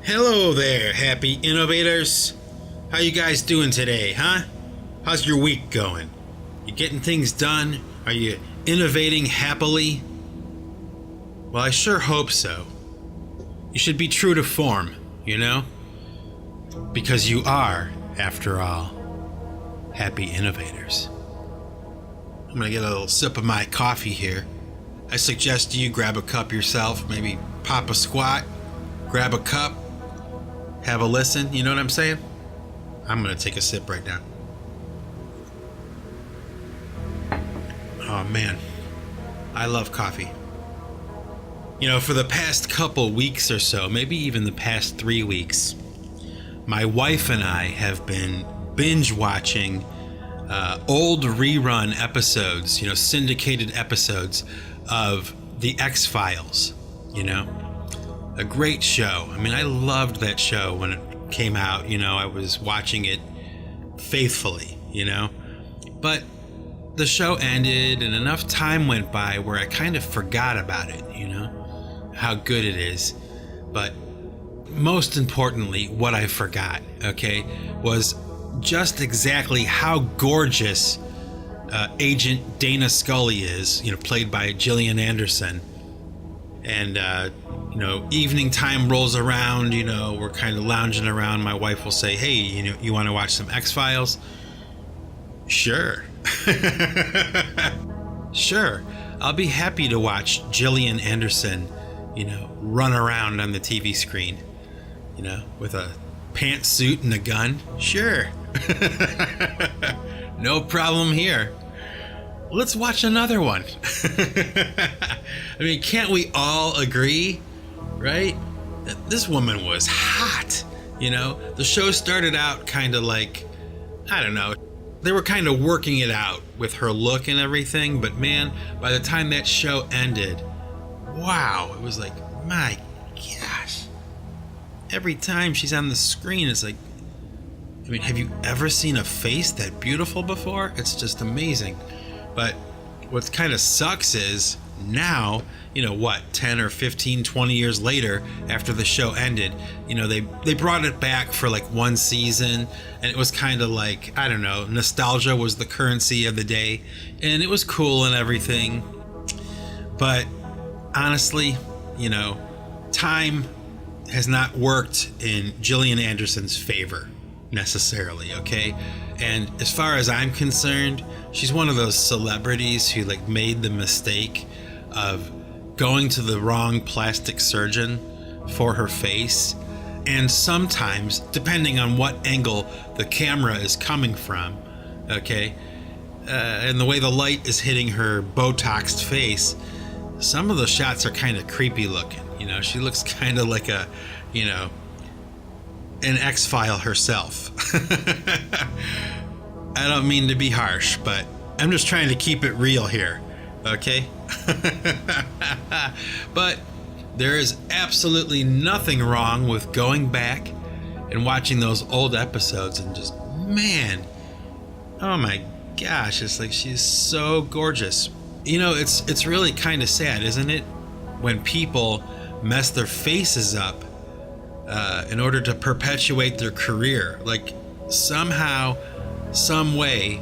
Hello there, happy innovators. How you guys doing today, huh? How's your week going? You getting things done? Are you innovating happily? Well, I sure hope so. You should be true to form, you know? Because you are, after all, happy innovators. I'm gonna get a little sip of my coffee here. I suggest you grab a cup yourself, maybe pop a squat, grab a cup, have a listen, you know what I'm saying? I'm gonna take a sip right now. Oh man, I love coffee. You know, for the past couple weeks or so, maybe even the past 3 weeks, my wife and I have been binge watching old rerun episodes, you know, syndicated episodes of The X-Files, you know? A great show. I mean, I loved that show when it came out, you know, I was watching it faithfully, you know? But the show ended and enough time went by where I kind of forgot about it, you know, how good it is. But most importantly, what I forgot, okay, was just exactly how gorgeous Agent Dana Scully is, you know, played by Gillian Anderson. And, you know, evening time rolls around, you know, we're kind of lounging around. My wife will say, hey, you know, you want to watch some X-Files? Sure. Sure. I'll be happy to watch Gillian Anderson, you know, run around on the TV screen, you know, with a pantsuit and a gun. Sure. No problem here. Let's watch another one. I mean, can't we all agree, right? That this woman was hot, you know? The show started out kind of like, I don't know, they were kind of working it out with her look and everything, but man, by the time that show ended, wow, it was like, my gosh. Every time she's on the screen, it's like, I mean, have you ever seen a face that beautiful before? It's just amazing. But what kind of sucks is now, you know, what, 10 or 15, 20 years later after the show ended, you know, they brought it back for like one season, and it was kind of like, I don't know, nostalgia was the currency of the day, and it was cool and everything. But honestly, you know, time has not worked in Gillian Anderson's favor necessarily, okay? And as far as I'm concerned, she's one of those celebrities who like made the mistake of going to the wrong plastic surgeon for her face. And sometimes, depending on what angle the camera is coming from, okay, and the way the light is hitting her Botoxed face, some of the shots are kind of creepy looking. You know, she looks kind of like a, you know, an X-File herself. I don't mean to be harsh, but I'm just trying to keep it real here, okay? But there is absolutely nothing wrong with going back and watching those old episodes and just, man, oh my gosh, it's like she's so gorgeous. You know, it's really kind of sad, isn't it? When people mess their faces up in order to perpetuate their career. Like somehow, some way,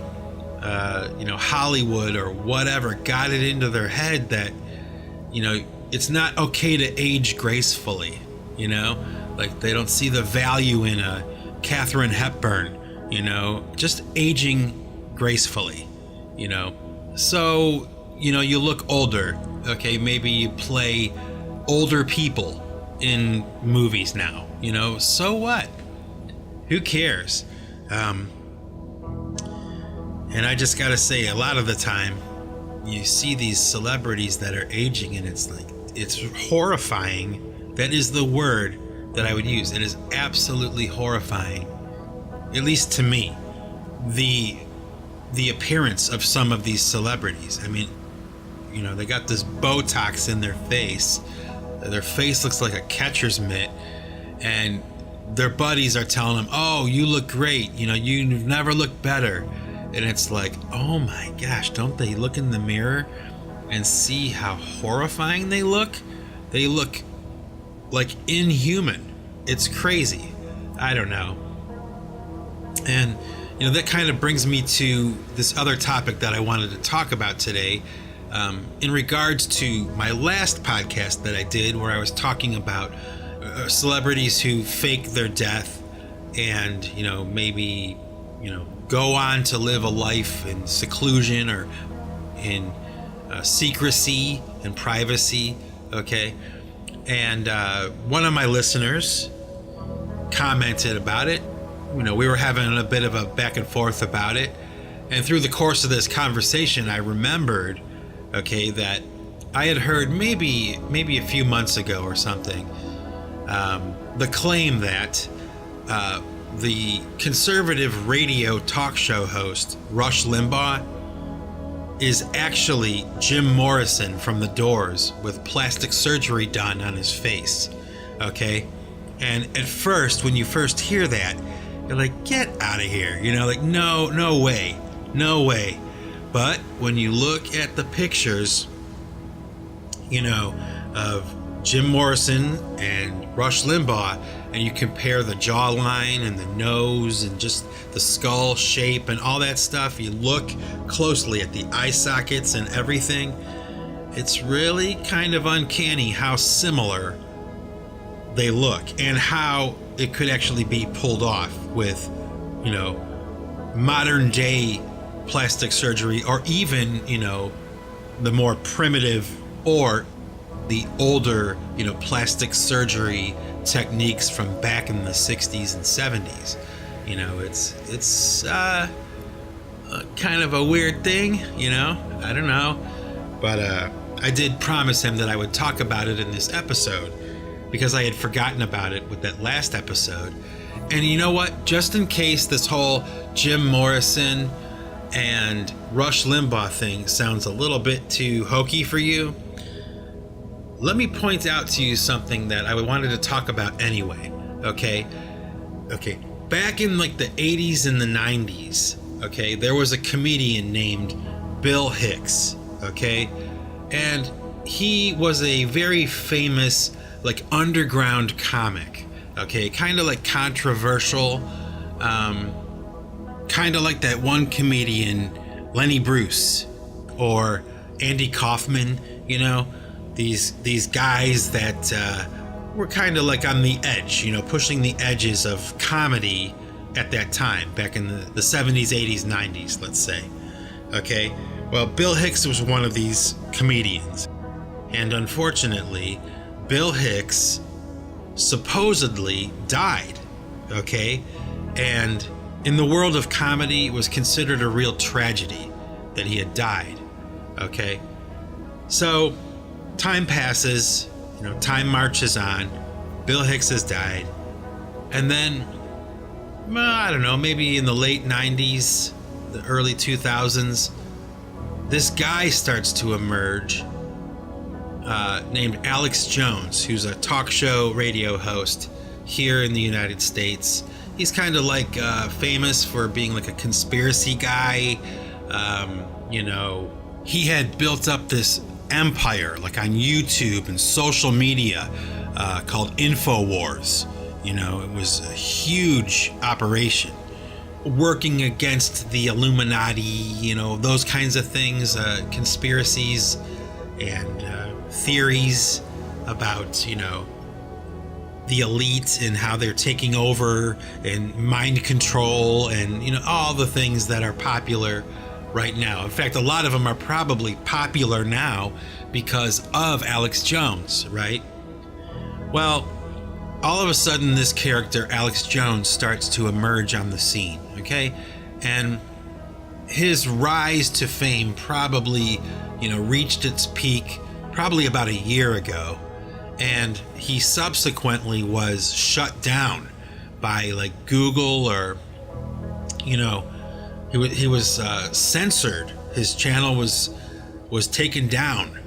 you know, Hollywood or whatever got it into their head that, you know, it's not okay to age gracefully, you know? Like they don't see the value in a Katharine Hepburn, you know, just aging gracefully, you know? So, you know, you look older, okay? Maybe you play older people in movies now, you know, so what? Who cares? And I just gotta say, a lot of the time you see these celebrities that are aging and it's like, it's horrifying. That is the word that I would use. It is absolutely horrifying, at least to me, the appearance of some of these celebrities. I mean, you know, they got this Botox in their face. Their face looks like a catcher's mitt, and their buddies are telling them, oh, you look great, you know, you've never looked better. And it's like, oh my gosh, don't they look in the mirror and see how horrifying they look? They look like inhuman, it's crazy. I don't know. And, that kind of brings me to this other topic that I wanted to talk about today, in regards to my last podcast that I did, where I was talking about celebrities who fake their death and, maybe, go on to live a life in seclusion or in secrecy and privacy. Okay. And one of my listeners commented about it. We were having a bit of a back and forth about it. And through the course of this conversation, I remembered, okay, that I had heard maybe a few months ago or something, the claim that the conservative radio talk show host, Rush Limbaugh, is actually Jim Morrison from The Doors with plastic surgery done on his face. Okay? And at first, when you first hear that, you're like, get out of here. No way. No way. But when you look at the pictures, of Jim Morrison and Rush Limbaugh, and you compare the jawline and the nose and just the skull shape and all that stuff, you look closely at the eye sockets and everything, it's really kind of uncanny how similar they look and how it could actually be pulled off with, modern day plastic surgery, or even, the more primitive or the older, plastic surgery techniques from back in the 60s and 70s. It's kind of a weird thing, I don't know. But I did promise him that I would talk about it in this episode because I had forgotten about it with that last episode. And you know what? Just in case this whole Jim Morrison and Rush Limbaugh thing sounds a little bit too hokey for you, let me point out to you something that I wanted to talk about anyway. Okay. Back in like the 80s and the 90s, okay, there was a comedian named Bill Hicks, okay? And he was a very famous, like, underground comic, okay? Kind of like controversial, kind of like that one comedian, Lenny Bruce, or Andy Kaufman, these guys that were kind of like on the edge, pushing the edges of comedy at that time, back in the 70s, 80s, 90s, let's say. Okay, well, Bill Hicks was one of these comedians. And unfortunately, Bill Hicks supposedly died, okay? And in the world of comedy, it was considered a real tragedy that he had died, okay? So time passes, time marches on. Bill Hicks has died. And then, I don't know, maybe in the late 90s, the early 2000s, this guy starts to emerge named Alex Jones, who's a talk show radio host here in the United States. He's kind of like famous for being like a conspiracy guy. He had built up this empire like on YouTube and social media called InfoWars. It was a huge operation working against the Illuminati, those kinds of things, conspiracies and theories about, the elite and how they're taking over and mind control and, all the things that are popular right now. In fact, a lot of them are probably popular now because of Alex Jones, right? Well, all of a sudden this character, Alex Jones, starts to emerge on the scene, okay? And his rise to fame probably, reached its peak probably about a year ago. And he subsequently was shut down by like Google, or, he was censored. His channel was taken down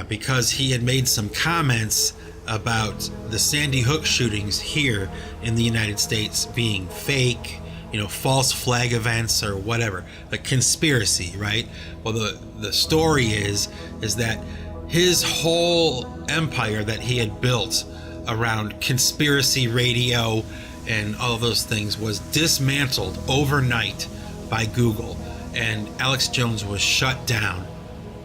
because he had made some comments about the Sandy Hook shootings here in the United States being fake, false flag events or whatever, a conspiracy, right? Well, the story is that his whole empire that he had built around conspiracy radio and all of those things was dismantled overnight by Google, and Alex Jones was shut down,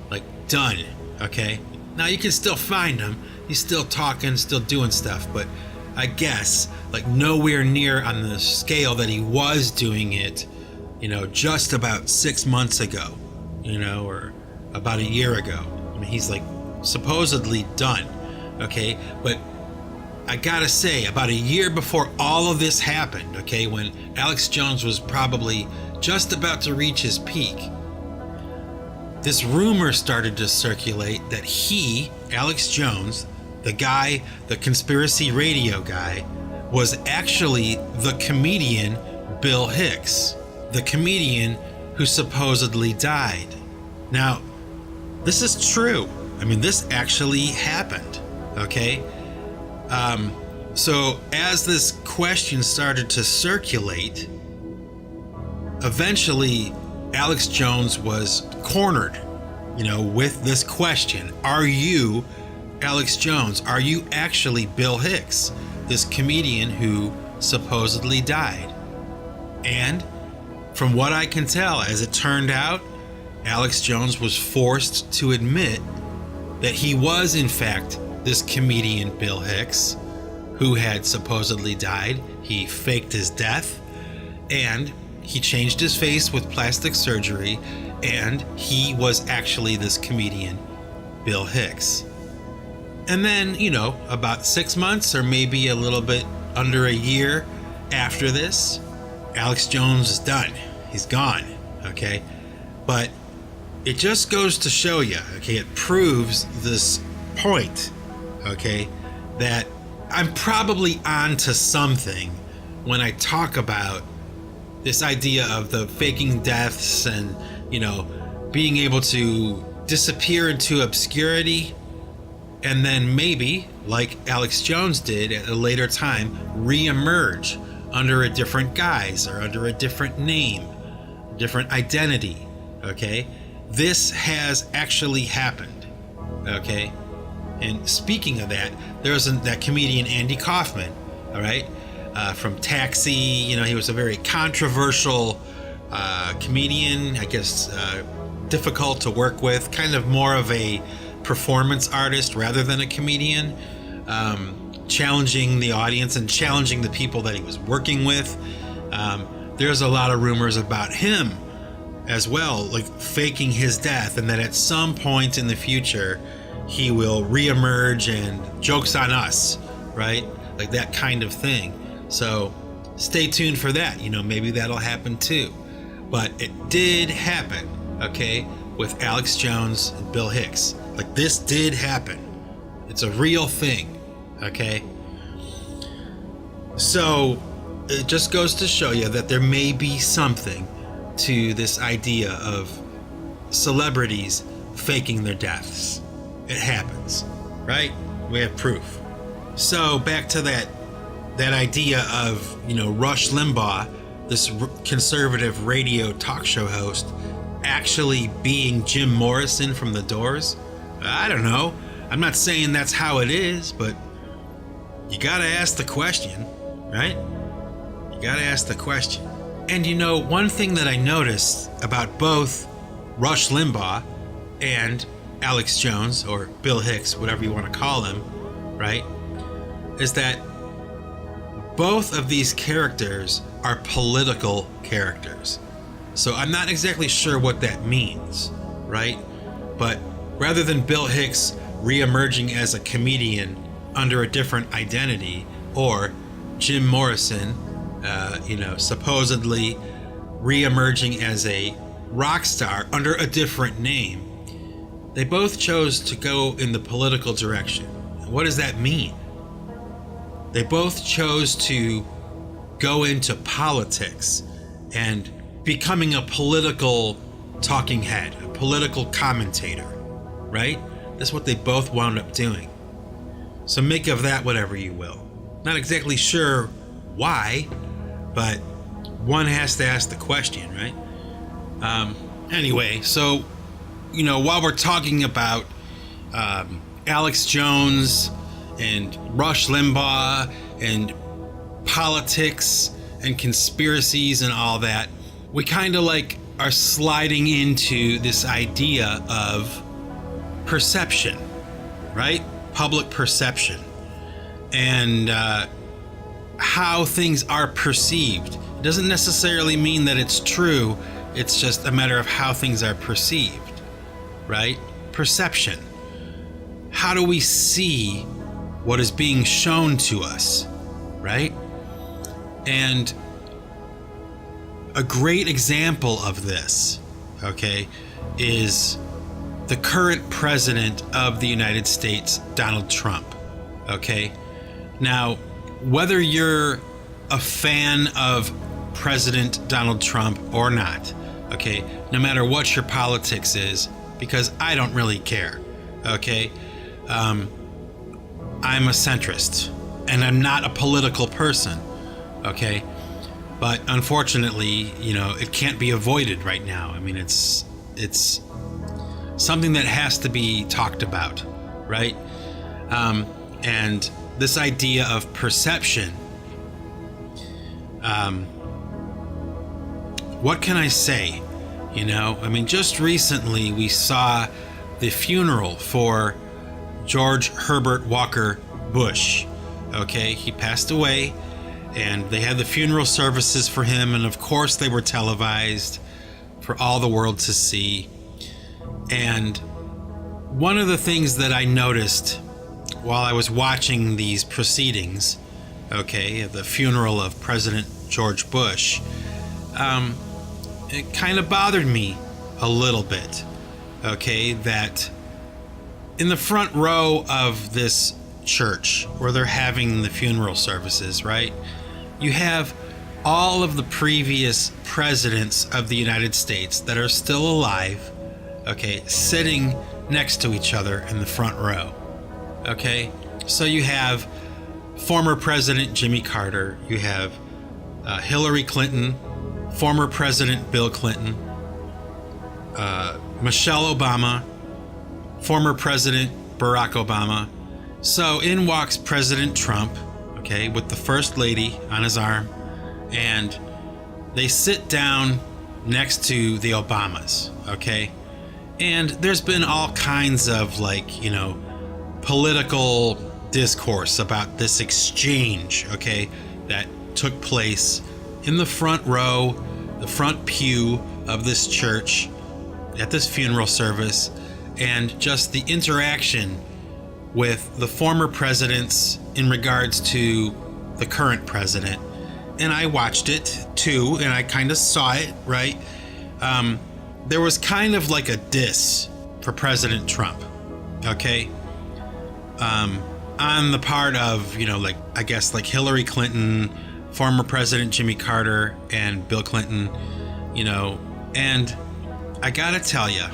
like done. Okay, now you can still find him. He's still talking, still doing stuff, but I guess like nowhere near on the scale that he was doing it, just about 6 months ago, or about a year ago. I mean, he's like supposedly done. Okay, but I gotta say, about a year before all of this happened, okay, when Alex Jones was probably just about to reach his peak, this rumor started to circulate that he, Alex Jones, the conspiracy radio guy, was actually the comedian Bill Hicks, the comedian who supposedly died. Now, this is true. I mean, this actually happened, okay? So as this question started to circulate, eventually Alex Jones was cornered, with this question. Are you Alex Jones? Are you actually Bill Hicks, this comedian who supposedly died? And from what I can tell, as it turned out, Alex Jones was forced to admit that he was in fact this comedian Bill Hicks who had supposedly died. He faked his death, and he changed his face with plastic surgery, and he was actually this comedian Bill Hicks. And then, about 6 months or maybe a little bit under a year after this, Alex Jones is done. He's gone, okay? But it just goes to show you, okay, it proves this point, okay, that I'm probably onto something when I talk about this idea of the faking deaths and, being able to disappear into obscurity and then maybe, like Alex Jones did at a later time, re-emerge under a different guise or under a different name, different identity, okay? This has actually happened, okay? And speaking of that, there's that comedian Andy Kaufman, all right, from Taxi. He was a very controversial comedian, I guess, difficult to work with, kind of more of a performance artist rather than a comedian, challenging the audience and challenging the people that he was working with. There's a lot of rumors about him as well, like faking his death, and that at some point in the future he will reemerge and jokes on us, right? Like that kind of thing. So stay tuned for that. Maybe that'll happen too. But it did happen, okay, with Alex Jones and Bill Hicks. Like this did happen. It's a real thing, okay? So it just goes to show you that there may be something to this idea of celebrities faking their deaths. It happens, right? We have proof. So back to that idea of, Rush Limbaugh, this conservative radio talk show host, actually being Jim Morrison from The Doors. I don't know. I'm not saying that's how it is, but you gotta ask the question, right? You gotta ask the question. And one thing that I noticed about both Rush Limbaugh and Alex Jones, or Bill Hicks, whatever you want to call him, right, is that both of these characters are political characters. So I'm not exactly sure what that means, right? But rather than Bill Hicks re-emerging as a comedian under a different identity, or Jim Morrison, supposedly re-emerging as a rock star under a different name, they both chose to go in the political direction. What does that mean? They both chose to go into politics and becoming a political talking head, a political commentator, right? That's what they both wound up doing. So make of that whatever you will. Not exactly sure why, but one has to ask the question, right? Anyway, so, while we're talking about Alex Jones and Rush Limbaugh and politics and conspiracies and all that, we kind of like are sliding into this idea of perception, right? Public perception, and how things are perceived. It doesn't necessarily mean that it's true. It's just a matter of how things are perceived, right? Perception. How do we see what is being shown to us, right? And a great example of this, okay, is the current president of the United States, Donald Trump, okay? Now, whether you're a fan of President Donald Trump or not, okay, no matter what your politics is, because I don't really care, okay? I'm a centrist, and I'm not a political person, okay? But unfortunately, you know, it can't be avoided right now. I mean, it's something that has to be talked about, right? And this idea of perception, what can I say? You know, I mean, just recently we saw the funeral for George Herbert Walker Bush. Okay, he passed away, and they had the funeral services for him, and of course they were televised for all the world to see. And one of the things that I noticed while I was watching these proceedings, okay, the funeral of President George Bush, it kind of bothered me a little bit, okay, that in the front row of this church where they're having the funeral services, right, you have all of the previous presidents of the United States that are still alive, okay, sitting next to each other in the front row, okay? So you have former President Jimmy Carter, you have Hillary Clinton, former President Bill Clinton, Michelle Obama, former President Barack Obama. So in walks President Trump, okay, with the First Lady on his arm, and they sit down next to the Obamas, okay? And there's been all kinds of, like, you know, political discourse about this exchange, okay, that took place in the front row, the front pew of this church at this funeral service, and just the interaction with the former presidents in regards to the current president. And I watched it too, and I kind of saw it, right? There was kind of like a diss for President Trump, okay? On the part of, you know, like, I guess like Hillary Clinton, former President Jimmy Carter, and Bill Clinton, you know. And I gotta tell you,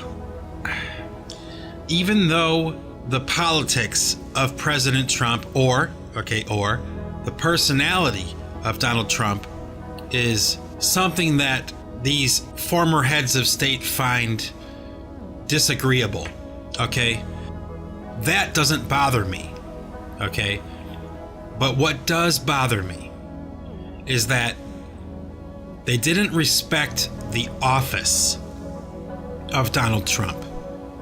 even though the politics of President Trump or the personality of Donald Trump is something that these former heads of state find disagreeable, okay, that doesn't bother me, okay? But what does bother me is that they didn't respect the office of Donald Trump,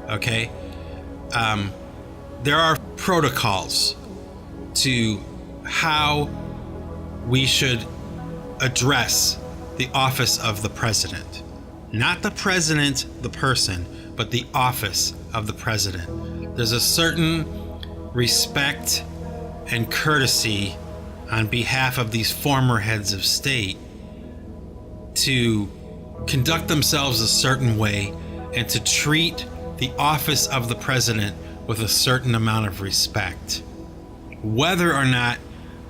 okay? There are protocols to how we should address the office of the president. Not the president, the person, but the office of the president. There's a certain respect and courtesy on behalf of these former heads of state to conduct themselves a certain way and to treat the office of the president with a certain amount of respect, whether or not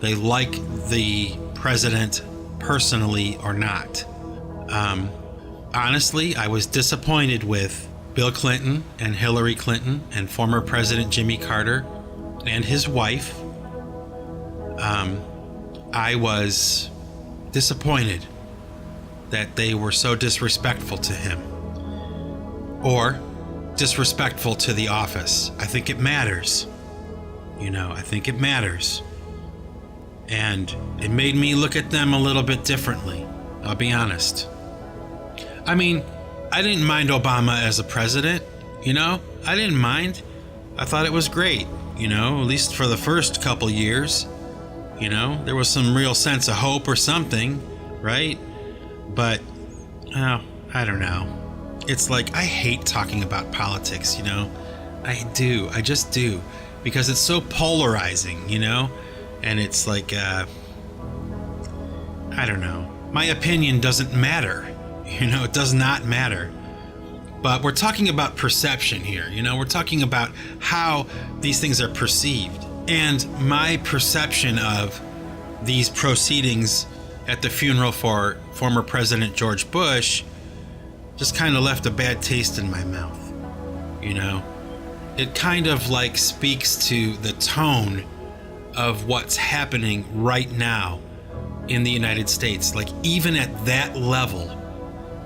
they like the president personally or not. Honestly, I was disappointed with Bill Clinton and Hillary Clinton and former President Jimmy Carter and his wife. I was disappointed that they were so disrespectful to him or disrespectful to the office. I think it matters. I think it matters. And it made me look at them a little bit differently, I'll be honest. I mean, I didn't mind Obama as a president, I didn't mind. I thought it was great, at least for the first couple years. There was some real sense of hope or something, right? But, I don't know. It's like, I hate talking about politics, I do. I just do. Because it's so polarizing, And it's like, I don't know. My opinion doesn't matter. It does not matter. But we're talking about perception here. We're talking about how these things are perceived. And my perception of these proceedings at the funeral for former President George Bush just kind of left a bad taste in my mouth. It kind of like speaks to the tone of what's happening right now in the United States. Like, even at that level,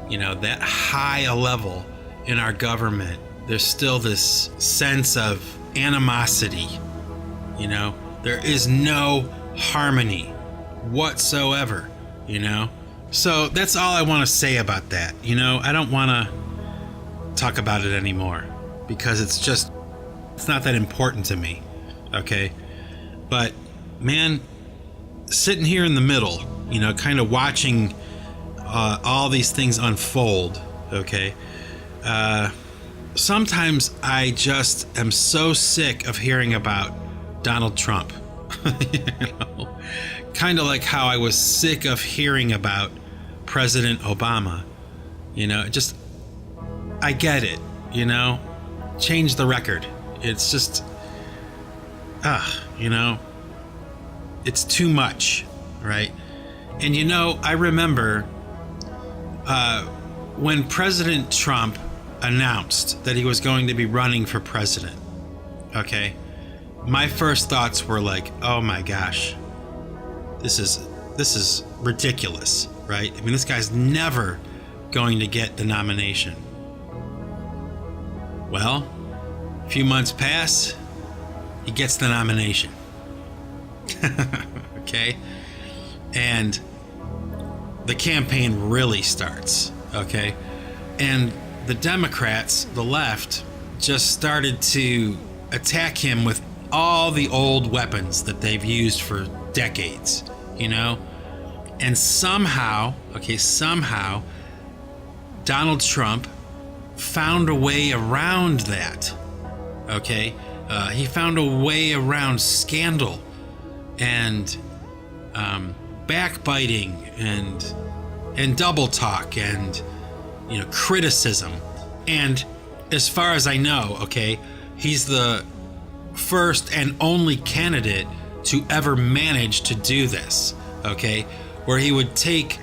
that high a level in our government, there's still this sense of animosity. There is no harmony whatsoever, So that's all I want to say about that. I don't want to talk about it anymore because it's not that important to me. Okay. But man, sitting here in the middle, kind of watching all these things unfold. Okay. Sometimes I just am so sick of hearing about Donald Trump. Kind of like how I was sick of hearing about President Obama. I get it, change the record. It's just, it's too much, right? And I remember when President Trump announced that he was going to be running for president, okay, my first thoughts were like, oh my gosh, this is ridiculous, right? I mean, this guy's never going to get the nomination. Well, a few months pass, he gets the nomination. Okay? And the campaign really starts, okay? And the Democrats, the left, just started to attack him with all the old weapons that they've used for decades, And somehow, Donald Trump found a way around that, okay? He found a way around scandal and backbiting and double talk and criticism. And as far as I know, okay, he's the first and only candidate to ever manage to do this, okay, where he would take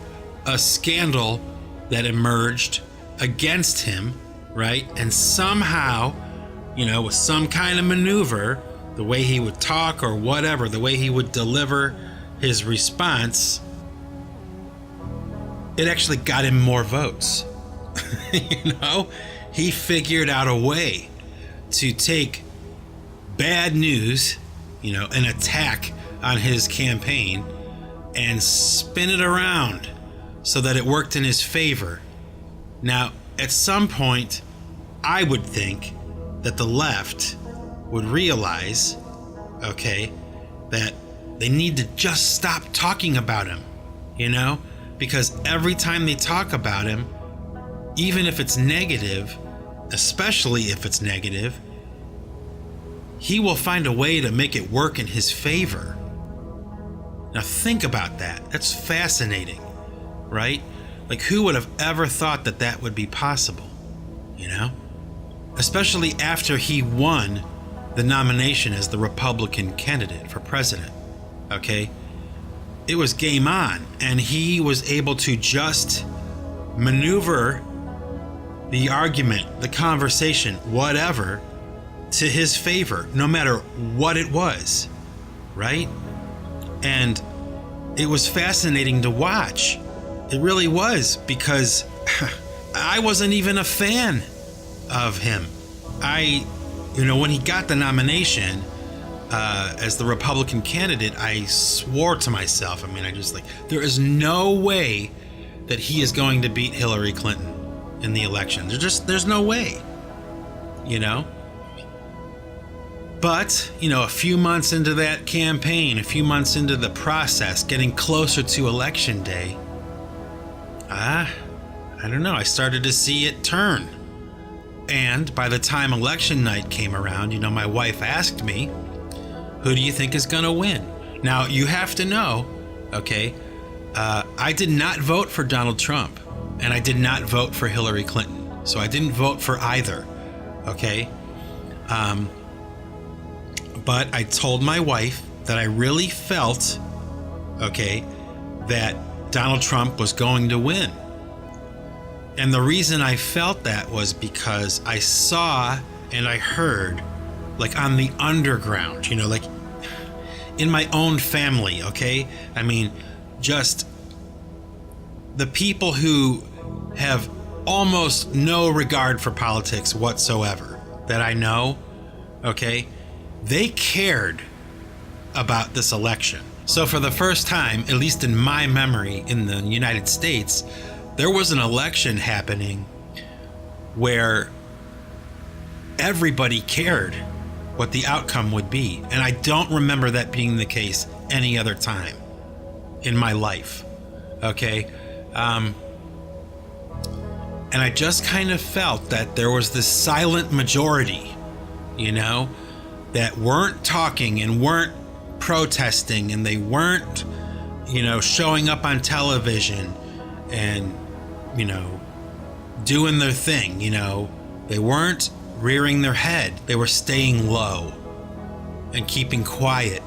a scandal that emerged against him, right, and somehow, with some kind of maneuver, the way he would talk or whatever, the way he would deliver his response, it actually got him more votes. He figured out a way to take bad news, an attack on his campaign, and spin it around so that it worked in his favor. Now, at some point, I would think that the left would realize, okay, that they need to just stop talking about him, because every time they talk about him, even if it's negative, especially if it's negative, he will find a way to make it work in his favor. Now think about that. That's fascinating, right? Like, who would have ever thought that that would be possible, Especially after he won the nomination as the Republican candidate for president, okay? It was game on, and he was able to just maneuver the argument, the conversation, whatever, to his favor, no matter what it was, right? And it was fascinating to watch. It really was, because I wasn't even a fan of him. When he got the nomination, as the Republican candidate, I swore to myself. I mean, I just there is no way that he is going to beat Hillary Clinton in the election. There's no way, But, a few months into that campaign, a few months into the process, getting closer to election day, I don't know, I started to see it turn. And by the time election night came around, my wife asked me, who do you think is going to win? Now, you have to know, okay, I did not vote for Donald Trump, and I did not vote for Hillary Clinton. So I didn't vote for either, okay? But I told my wife that I really felt, okay, that Donald Trump was going to win. And the reason I felt that was because I saw and I heard, on the underground, in my own family, okay? I mean, just the people who have almost no regard for politics whatsoever that I know, okay? They cared about this election. So for the first time, at least in my memory in the United States, there was an election happening where everybody cared what the outcome would be. And I don't remember that being the case any other time in my life. Okay? And I just kind of felt that there was this silent majority, that weren't talking and weren't protesting, and they weren't, showing up on television and, doing their thing, They weren't rearing their head. They were staying low and keeping quiet.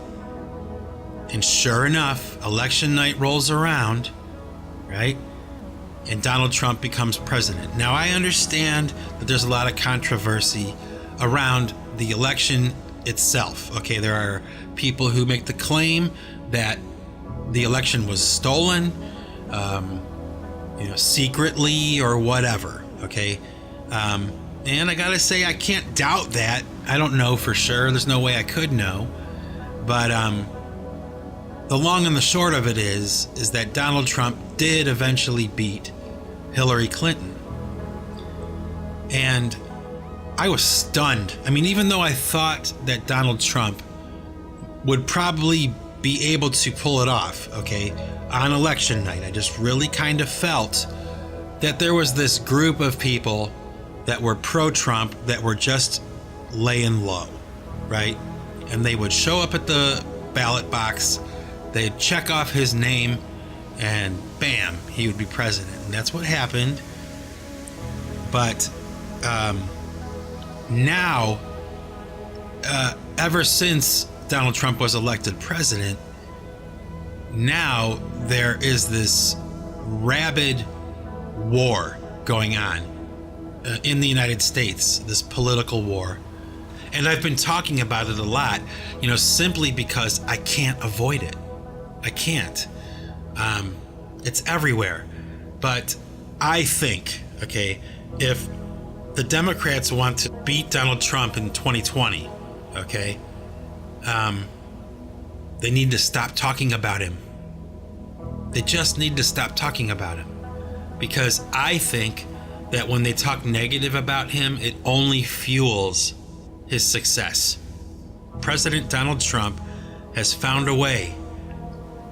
And sure enough, election night rolls around, right? And Donald Trump becomes president. Now, I understand that there's a lot of controversy around the election itself. Okay, there are people who make the claim that the election was stolen, secretly or whatever. Okay, and I gotta say, I can't doubt that. I don't know for sure. There's no way I could know. But the long and the short of it is that Donald Trump did eventually beat Hillary Clinton. And I was stunned. I mean, even though I thought that Donald Trump would probably be able to pull it off, okay, on election night, I just really kind of felt that there was this group of people that were pro-Trump that were just laying low, right? And they would show up at the ballot box, they'd check off his name, and bam, he would be president. And that's what happened. But now, ever since Donald Trump was elected president, now there is this rabid war going on in the United States, this political war. And I've been talking about it a lot, simply because I can't avoid it. I can't. It's everywhere. But I think, okay, if the Democrats want to beat Donald Trump in 2020, okay, they need to stop talking about him. They just need to stop talking about him. Because I think that when they talk negative about him, it only fuels his success. President Donald Trump has found a way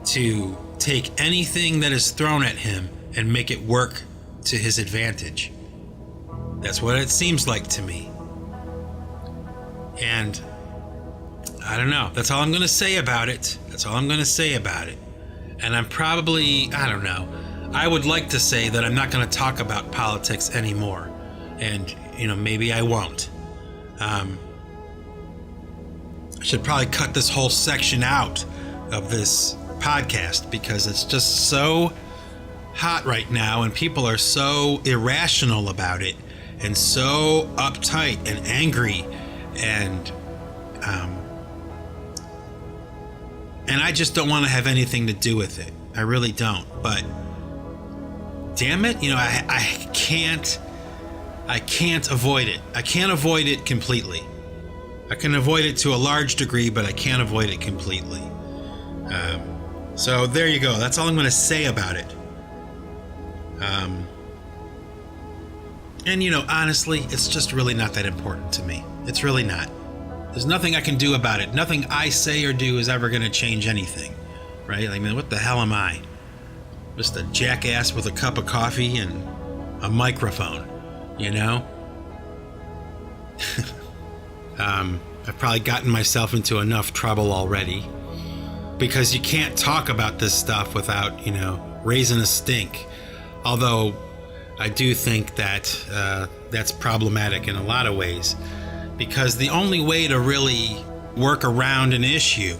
to take anything that is thrown at him and make it work to his advantage. That's what it seems like to me. And I don't know. That's all I'm going to say about it. That's all I'm going to say about it. And I'm probably, I don't know. I would like to say that I'm not going to talk about politics anymore. And, maybe I won't. I should probably cut this whole section out of this podcast because it's just so hot right now and people are so irrational about it and so uptight and angry and I just don't want to have anything to do with it. I really don't. But damn it, I can't avoid it. I can't avoid it completely. I can avoid it to a large degree, but I can't avoid it completely. So there you go. That's all I'm going to say about it. And, honestly, it's just really not that important to me. It's really not. There's nothing I can do about it. Nothing I say or do is ever going to change anything, right? I mean, what the hell am I? Just a jackass with a cup of coffee and a microphone, I've probably gotten myself into enough trouble already, because you can't talk about this stuff without, raising a stink. Although I do think that that's problematic in a lot of ways, because the only way to really work around an issue,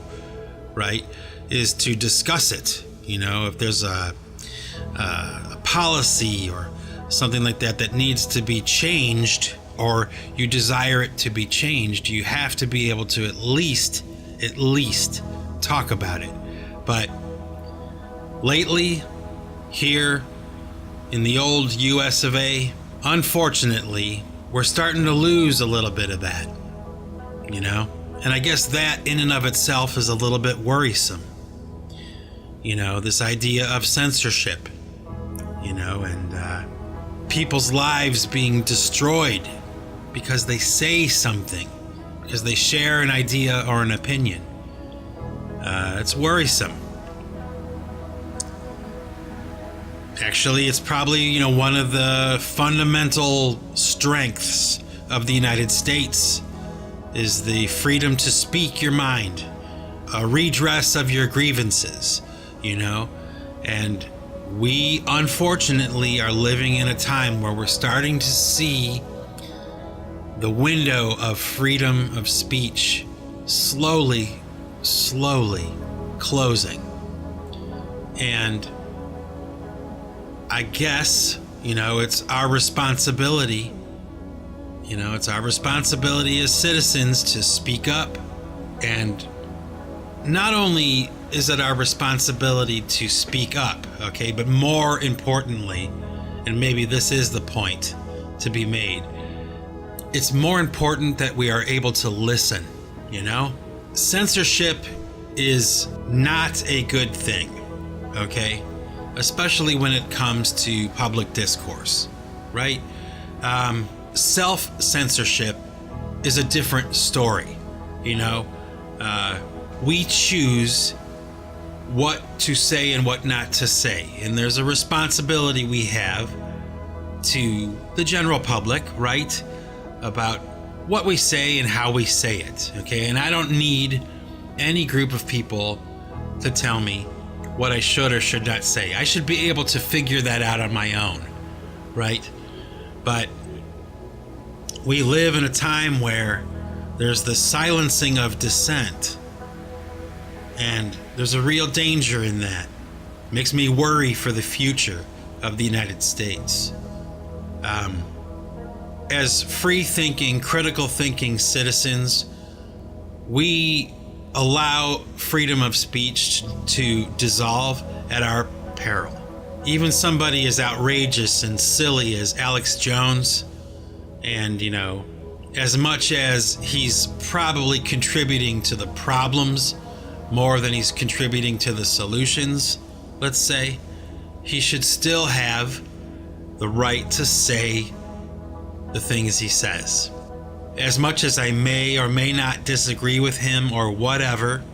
right, is to discuss it. If there's a policy or something like that needs to be changed, or you desire it to be changed, you have to be able to at least talk about it. But lately, here in the old US of A, unfortunately, we're starting to lose a little bit of that, And I guess that in and of itself is a little bit worrisome. This idea of censorship, and people's lives being destroyed because they say something, because they share an idea or an opinion. It's worrisome. Actually, it's probably, one of the fundamental strengths of the United States is the freedom to speak your mind, a redress of your grievances, and we unfortunately are living in a time where we're starting to see the window of freedom of speech slowly closing. And I guess, it's our responsibility, it's our responsibility as citizens to speak up. And not only is it our responsibility to speak up, okay, but more importantly, and maybe this is the point to be made, it's more important that we are able to listen, Censorship is not a good thing, okay? Especially when it comes to public discourse, right? Self-censorship is a different story, we choose what to say and what not to say, and there's a responsibility we have to the general public, right, about what we say and how we say it, okay? And I don't need any group of people to tell me what I should or should not say. I should be able to figure that out on my own, right? But we live in a time where there's the silencing of dissent, and there's a real danger in that. It makes me worry for the future of the United States. As free-thinking, critical-thinking citizens, we allow freedom of speech to dissolve at our peril. Even somebody as outrageous and silly as Alex Jones, and, as much as he's probably contributing to the problems more than he's contributing to the solutions, let's say, he should still have the right to say the things he says. As much as I may or may not disagree with him or whatever,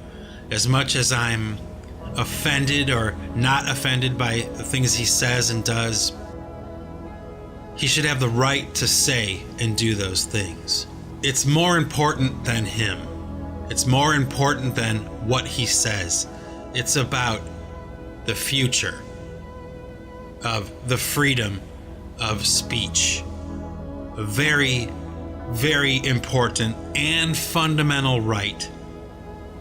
as much as I'm offended or not offended by the things he says and does, he should have the right to say and do those things. It's more important than him. It's more important than what he says. It's about the future of the freedom of speech. A very, very important and fundamental right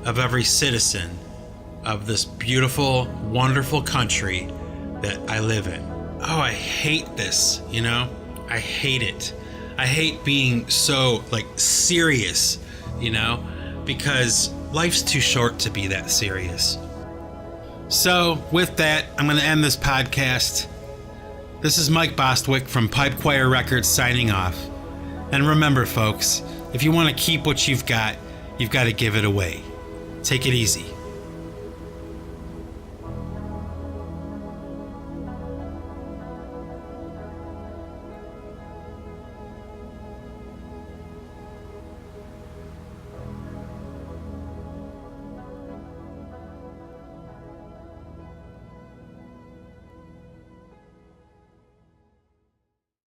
of every citizen of this beautiful, wonderful country that I live in. Oh, I hate this, I hate it. I hate being so, serious, because life's too short to be that serious. So, with that, I'm going to end this podcast. This is Mike Bostwick from Pipe Choir Records signing off. And remember, folks, If you want to keep what you've got to give it away. Take it easy.